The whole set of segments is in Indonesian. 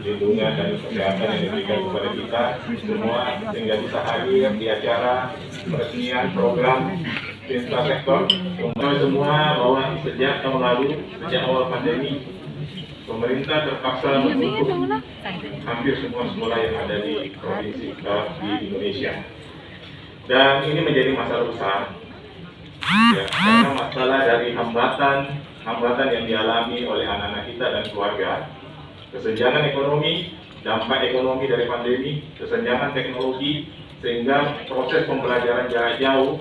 lindungan dan kesehatan yang diberikan kepada kita semua sehingga bisa hadir di acara peresmian program infrastruktur. Semua bahwa sejak tahun lalu, sejak awal pandemi, pemerintah terpaksa menutup hampir semua sekolah yang ada di provinsi di Indonesia. Dan ini menjadi masalah besar, ya, karena masalah dari hambatan yang dialami oleh anak-anak kita dan keluarga, kesenjangan ekonomi, dampak ekonomi dari pandemi, kesenjangan teknologi, sehingga proses pembelajaran jarak jauh,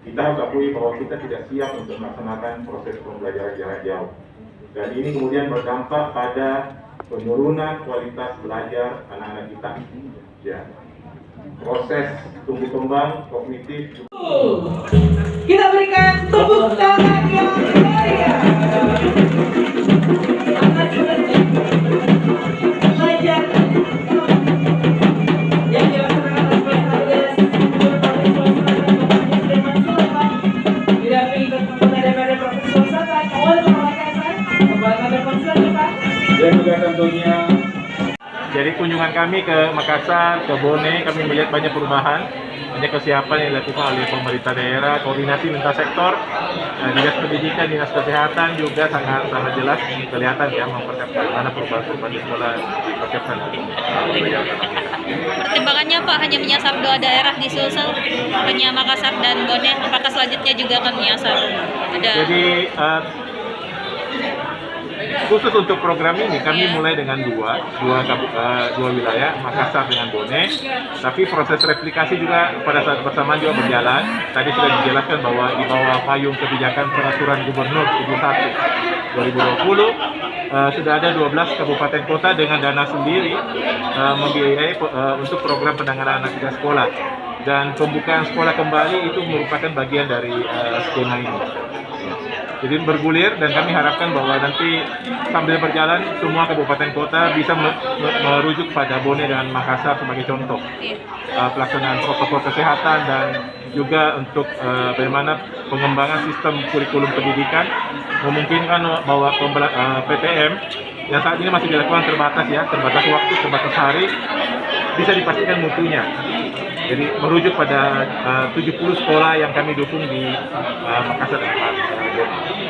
kita harus akui bahwa kita tidak siap untuk melaksanakan proses pembelajaran jarak jauh. Dan ini kemudian berdampak pada penurunan kualitas belajar anak-anak kita. Ya. Proses tumbuh kembang kognitif. Kita berikan tepuk tangan yang meriah. Belajar yang dilaksanakan oleh Satgas didampingi Ketua DPRD Provinsi Sulawesi Selatan, Wali Kota Makassar, Kepala Kantor Konsulat Jepang, Dan juga tentunya jadi kunjungan kami ke Makassar, ke Bone, kami melihat banyak perubahan, banyak kesiapan yang dilakukan oleh pemerintah daerah, koordinasi lintas sektor, dinas pendidikan, dinas kesehatan juga sangat jelas kelihatan ya mempersiapkan mana perubahan-perubahan di sekolah dipersiapkan. Pertimbangannya Pak hanya menyasar 2 daerah di Sulsel, hanya Makassar dan Bone, apakah selanjutnya juga akan menyasar? Jadi khusus untuk program ini kami mulai dengan dua wilayah, Makassar dengan Bone. Tapi proses replikasi juga pada saat bersamaan juga berjalan. Tadi sudah dijelaskan bahwa di bawah payung kebijakan Peraturan Gubernur 71 2020 sudah ada 12 kabupaten kota dengan dana sendiri membiayai untuk program penanganan anak tidak sekolah. Dan pembukaan sekolah kembali itu merupakan bagian dari skema ini. Jadi bergulir dan kami harapkan bahwa nanti sambil berjalan semua kabupaten kota bisa merujuk pada Bone dan Makassar sebagai contoh pelaksanaan protokol kesehatan dan juga untuk bagaimana pengembangan sistem kurikulum pendidikan memungkinkan bahwa PTM yang saat ini masih dilakukan terbatas waktu, terbatas hari, bisa dipastikan mutunya. Jadi merujuk pada 70 sekolah yang kami dukung di Makassar dan Bone.